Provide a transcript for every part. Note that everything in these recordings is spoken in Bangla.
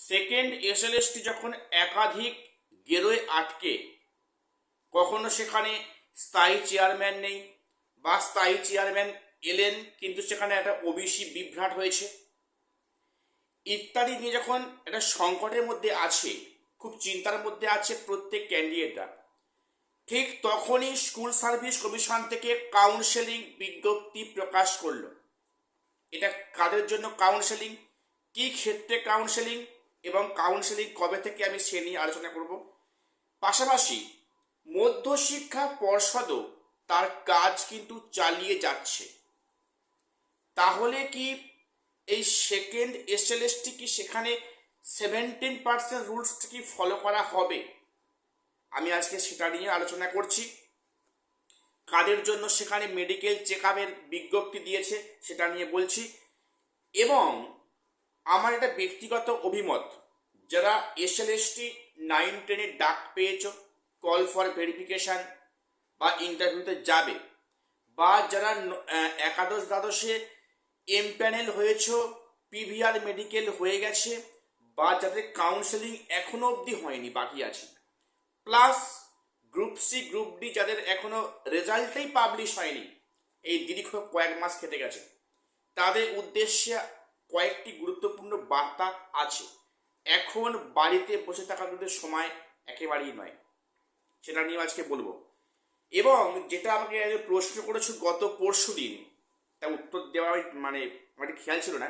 সেকেন্ড এসএলএসটি যখন একাধিক গেরোয় আটকে, কখনো সেখানে স্থায়ী চেয়ারম্যান নেই বা স্থায়ী চেয়ারম্যান এলেন কিন্তু সেখানে একটা ওবিসি বিভ্রাট হয়েছে ইত্যাদি নিয়ে যখন একটা সংকটের মধ্যে আছে, খুব চিন্তার মধ্যে আছে প্রত্যেক ক্যান্ডিডেটরা, ঠিক তখনই স্কুল সার্ভিস কমিশন থেকে কাউন্সেলিং বিজ্ঞপ্তি প্রকাশ করলো। এটা কাদের জন্য কাউন্সেলিং, কি ক্ষেত্রে কাউন্সেলিং এবং কাউন্সেলিং কবে থেকে, আমি সে নিয়ে আলোচনা করব। পাশাপাশি মধ্যশিক্ষা পর্ষদও তার কাজ কিন্তু চালিয়ে যাচ্ছে। তাহলে কি এই সেকেন্ড এসএলএসটি কি সেখানে 17% রুলসটি কি ফলো করা হবে? আমি আজকে সেটা নিয়ে আলোচনা করছি। কাদের জন্য সেখানে মেডিকেল চেক আপের বিজ্ঞপ্তি দিয়েছে সেটা নিয়ে বলছি। এবং আমার এটা ব্যক্তিগত অভিমত, যারা এসএলএসটি 9-10-এ ডাক পেয়েছ, কল ফর ভেরিফিকেশান বা ইন্টারভিউতে যাবে, বা যারা একাদশ দ্বাদশে এমপ্যানেল হয়েছ, পিভিআর মেডিকেল হয়ে গেছে, বা যাদের কাউন্সেলিং এখনো অবধি হয়নি, বাকি আছে, plus group C group D যাদের এখনো রেজাল্টই পাবলিশ হয়নি, এই দীর্ঘ কয়েক মাস কেটে গেছে, তাদের উদ্দেশ্যে কয়েকটি গুরুত্বপূর্ণ বার্তা আছে। এখন বাড়িতে বসে থাকার কিন্তু সময় একেবারেই নয়, সেটা নিয়ে আজকে বলবো। এবং যেটা আমাকে প্রশ্ন করেছো গত পরশু দিন, তা উত্তর দেওয়ার আমার খেয়াল ছিল না,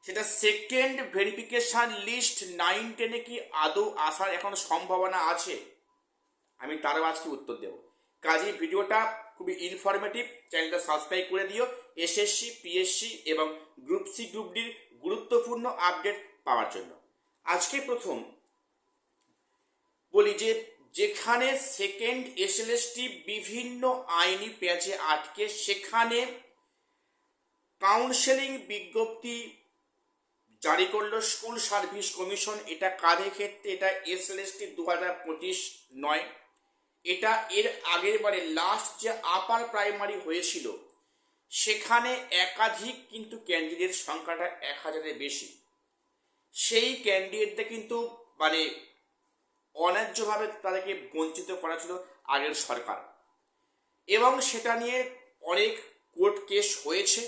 সেটা সেকেন্ড ভেরিফিকেশান লিস্ট 9-10-এ কি আদৌ আসার এখন সম্ভাবনা আছে, আমি তারও আজকে উত্তর দেব। কাজেই ভিডিওটা খুবই ইনফরমেটিভ, চ্যানেলটা সাবস্ক্রাইব করে দিও এসএসসি, পিএসসি এবং গ্রুপ সি গ্রুপ ডির গুরুত্বপূর্ণ আপডেট পাওয়ার জন্য। আজকে প্রথম বলি যে যেখানে সেকেন্ড এসএলএসটি বিভিন্ন আইনি প্যাচে আটকে, সেখানে কাউন্সেলিং বিজ্ঞপ্তি জারি করলো স্কুল সার্ভিস কমিশন। এটা কাদের ক্ষেত্রে? এটা এসএলএসটি 2025 নয়, এটা এর আগের বারে লাস্ট যে আপার প্রাইমারি হয়েছিল সেখানে একাধিক কিন্তু ক্যান্ডিডেট সংখ্যাটা 1000-এর বেশি। সেই ক্যান্ডিডেটটা কিন্তু অন্যায্যভাবে তাদেরকে বঞ্চিত করা ছিল আগের সরকার, এবং সেটা নিয়ে অনেক কোর্ট কেস হয়েছে।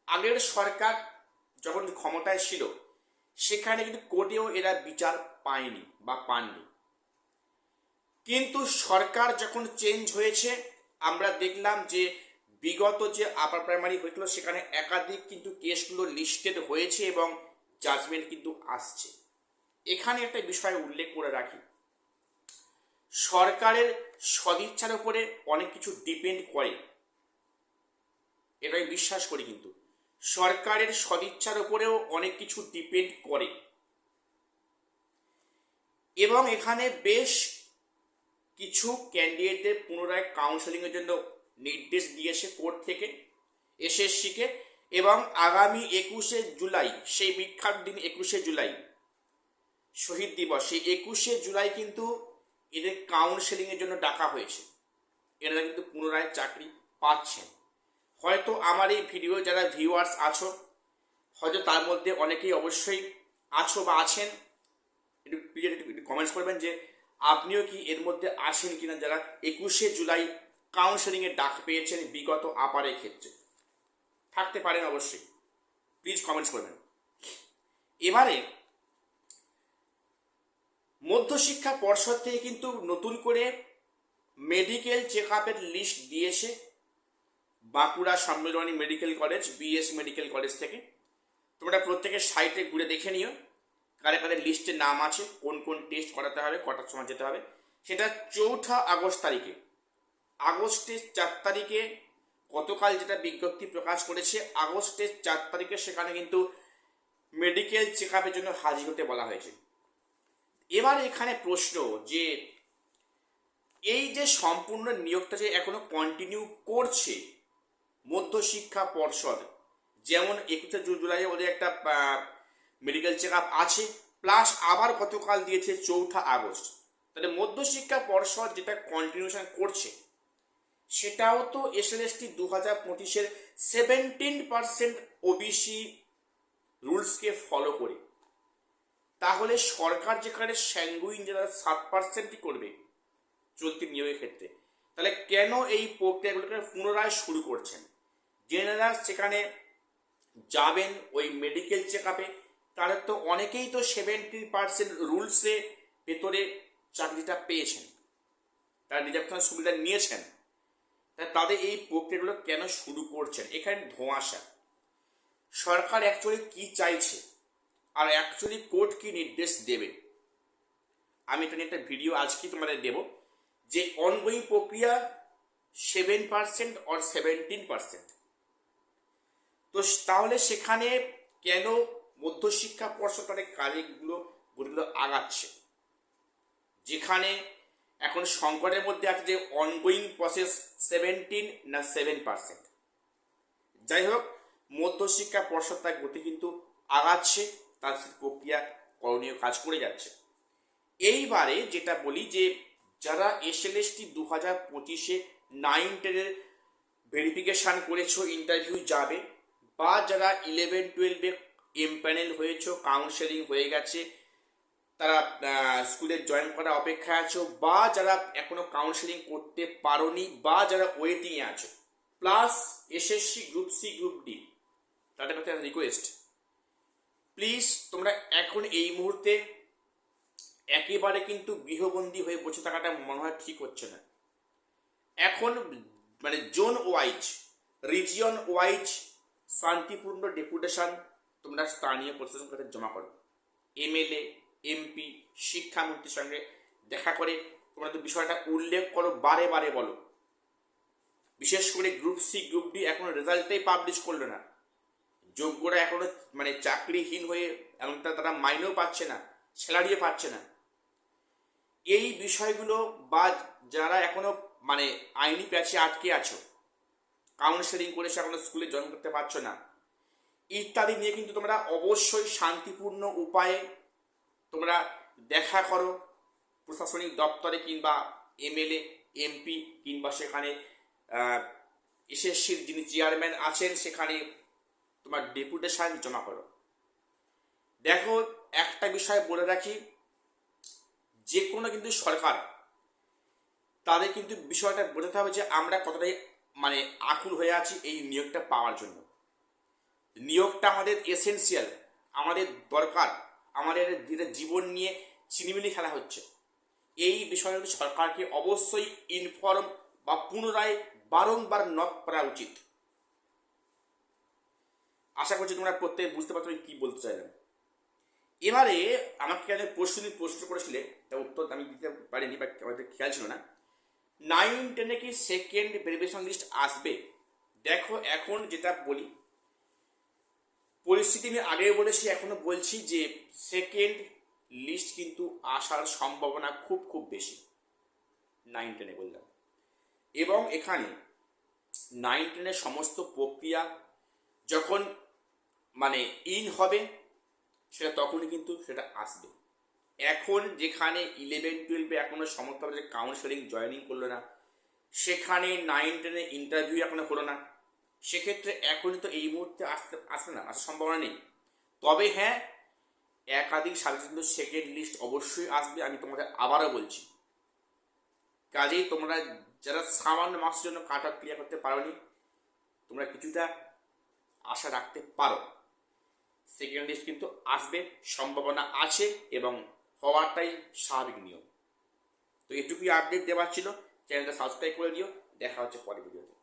আগের সরকার যখন ক্ষমতায় ছিল সেখানে কিন্তু কোর্টেও এরা বিচার পায়নি বা পাননি, কিন্তু সরকার যখন চেঞ্জ হয়েছে আমরা দেখলাম যে বিগত যে আপার প্রাইমারি হয়েছিল সেখানে একাধিক কিন্তু কেসগুলো লিস্টেড হয়েছে এবং জাজমেন্ট কিন্তু আসছে। এখানে একটা বিষয় উল্লেখ করে রাখি, সরকারের সদিচ্ছার উপরে অনেক কিছু ডিপেন্ড করে, এটা আমি বিশ্বাস করি, কিন্তু সরকারের সদিচ্ছার উপরেও অনেক কিছু ডিপেন্ড করে। এবং এখানে বেশ কিছু ক্যান্ডিডেটদের পুনরায় কাউন্সেলিংয়ের জন্য নির্দেশ দিয়েছে কোর্ট থেকে এসএসসিকে। এবং আগামী 21শে জুলাই, সেই বিখ্যাত দিন 21শে জুলাই শহীদ দিবস, সেই 21শে জুলাই কিন্তু এদের কাউন্সেলিংয়ের জন্য ডাকা হয়েছে। এনারা কিন্তু পুনরায় চাকরি পাচ্ছেন। হয়তো আমার এই ভিডিও যারা ভিউয়ার্স আছো, হয়তো তার মধ্যে অনেকেই অবশ্যই আছো বা আছেন, একটু কমেন্টস করবেন যে আপনিও কি এর মধ্যে আছেন কিনা যারা 21শে জুলাই কাউন্সেলিংয়ে ডাক পেয়েছেন বিগত আপারের ক্ষেত্রে। থাকতে পারেন অবশ্যই, প্লিজ কমেন্টস করবেন। এবারে মধ্যশিক্ষা পর্ষদ থেকে কিন্তু নতুন করে মেডিকেল চেক আপের লিস্ট দিয়েছে Bankura Sammilani medical college, BS medical college থেকে। তোমরা প্রত্যেকের সাইটে ঘুরে দেখে নিও কাদের কাদের লিস্টে নাম আছে, কোন কোন টেস্ট করাতে হবে, কটার সময় যেতে হবে। সেটা 4 আগস্ট তারিখে, আগস্টের 4 তারিখে গতকাল যেটা বিজ্ঞপ্তি প্রকাশ করেছে, আগস্টের 4 তারিখে সেখানে কিন্তু মেডিকেল চেক আপের জন্য হাজির হতে বলা হয়েছে। এবার এখানে প্রশ্ন যে এই যে সম্পূর্ণ নিয়োগটা যে এখনো কন্টিনিউ করছে মধ্যশিক্ষা পর্ষদ, যেমন 21শে জুলাই ওদের একটা মেডিকেল চেক আপ আছে, প্লাস আবার গতকাল দিয়েছে 4 আগস্ট, তাহলে মধ্যশিক্ষা পর্ষদ যেটা কন্টিনিউশন করছে সেটাও তো এসএলএসটি 2025-এর 17% ওবিসি রুলসকে ফলো করে। তাহলে সরকার যেখানে স্যাঙ্গুইন যারা 7%ই করবে চলতি নিয়োগের ক্ষেত্রে, তাহলে কেন এই প্রক্রিয়াগুলোকে পুনরায় শুরু করছেন? জেনারা সেখানে যাবেন ওই মেডিকেল চেক আপে, তাদের তো অনেকেই তো 70% রুলসে ভেতরে চাকরিটা পেয়েছেন, তারা রিজার্ভেশনের সুবিধা নিয়েছেন, তাই তাদের এই প্রক্রিয়াগুলো কেন শুরু করছেন? এখানে ধোঁয়াশা। সরকার অ্যাকচুয়ালি কি চাইছে আর অ্যাকচুয়ালি কোর্ট কি নির্দেশ দেবে, আমি এটা নিয়ে একটা ভিডিও আজকেই তোমাদের দেব, যে অনগোয়িং প্রক্রিয়া 7% or 17%। তো তাহলে সেখানে কেন মধ্যশিক্ষা পর্ষদ তাদের কাজগুলো আগাচ্ছে, যেখানে এখন সংকটের মধ্যে আছে যে অনগোয়িং প্রসেস 17 না 7%। যাই হোক, মধ্যশিক্ষা পর্ষদ তার গতি কিন্তু আগাচ্ছে, তার প্রক্রিয়া করণীয় কাজ করে যাচ্ছে। এইবারে যেটা বলি যে যারা এসএলএসটি 2025-এ 9-10-এর ভেরিফিকেশান করেছো, ইন্টারভিউ যাবে, বা যারা 11-12-এ এমপ্যানেল হয়েছো, কাউন্সেলিং হয়ে গেছে, তারা স্কুলে জয়েন করার অপেক্ষায় আছো, বা যারা এখনো কাউন্সেলিং করতে পারোনি, বা যারা ওয়েটিংয়ে আছো, plus SSC group C group D, তাদের কাছে রিকোয়েস্ট, প্লিজ তোমরা এখন এই মুহূর্তে একেবারে কিন্তু গৃহবন্দী হয়ে বসে থাকাটা মনে হয় ঠিক হচ্ছে না। এখন মানে জোন ওয়াইজ, রিজিয়ন ওয়াইজ শান্তিপূর্ণ ডেপুটেশন তোমরা স্থানীয় প্রশাসন কাছে জমা করো। এমএলএ, এমপি, শিক্ষামন্ত্রীর সঙ্গে দেখা করে তোমরা তো বিষয়টা উল্লেখ করো, বারে বারে বলো। বিশেষ করে গ্রুপ সি গ্রুপ ডি এখনো রেজাল্টটাই পাবলিশ করলো না, যোগ্যরা এখনো মানে চাকরিহীন হয়ে এমনটা তারা মাইনেও পাচ্ছে না, স্যালারিও পাচ্ছে না। এই বিষয়গুলো, বা যারা এখনো মানে আইনি প্যাচে আটকে আছো, কাউন্সেলিং করেছে এখনো স্কুলে জয়েন করতে পারছো না, ইত্যাদি নিয়ে কিন্তু তোমরা অবশ্যই শান্তিপূর্ণ উপায়ে তোমরা দেখা করো প্রশাসনিক দপ্তরে, কিংবা এমএলএ, এমপি, কিংবা সেখানে এসএসসির যিনি চেয়ারম্যান আছেন সেখানে তোমার ডেপুটেশন জমা করো। দেখো, একটা বিষয় বলে রাখি, যে কোনো কিন্তু সরকার তাদের কিন্তু বিষয়টা বোঝাতে হবে যে আমরা কতটাই মানে আকুল হয়ে আছি এই নিয়োগটা পাওয়ার জন্য। নিয়োগটা আমাদের এসেনশিয়াল, আমাদের দরকার, আমাদের জীবন নিয়ে চিনিমিনি খেলা হচ্ছে। এই বিষয়গুলো সরকারকে অবশ্যই ইনফর্ম বা পুনরায় বারংবার নক করা উচিত। আশা করছি তোমরা প্রত্যেক বুঝতে পারছো কি বলতে চাইলাম। এবারে আমাকে প্রশ্ন করেছিলে, তা উত্তর আমি দিতে পারিনি বা আমাদের খেয়াল ছিল না। 9-10-এ কি সেকেন্ড ভেরিফিকেশন লিস্ট আসবে? দেখো, এখন যেটা বলি, পরিস্থিতি আমি আগে বলেছি, এখনো বলছি যে সেকেন্ড লিস্ট কিন্তু আসার সম্ভাবনা খুব খুব বেশি 9-10-এ বললাম। এবং এখানে 9-10-এর সমস্ত প্রক্রিয়া যখন মানে ইন হবে সেটা তখনই কিন্তু সেটা আসবে। এখন যেখানে 11-12-এ এখনো সমস্তভাবে কাউন্সেলিং জয়েনিং করলো না, সেখানে 9-10-এ ইন্টারভিউ এখনো হলো না, সেক্ষেত্রে এখনই তো এই মুহূর্তে আসবে না, আসার সম্ভাবনা নেই। তবে হ্যাঁ, একাধিক সাবজেক্ট কিন্তু সেকেন্ড লিস্ট অবশ্যই আসবে, আমি তোমাদের আবারও বলছি। কাজেই তোমরা যারা সামান্য মার্কসের জন্য কাট অফ ক্লিয়ার করতে পারোনি, তোমরা কিছুটা আশা রাখতে পারো, সেকেন্ড লিস্ট কিন্তু আসবে, সম্ভাবনা আছে এবং হওয়াটাই স্বাভাবিক নিয়ম। তো এটুকুই আপডেট দেওয়ার ছিল। চ্যানেলটা সাবস্ক্রাইব করে দিও। দেখা হচ্ছে পরের ভিডিওতে।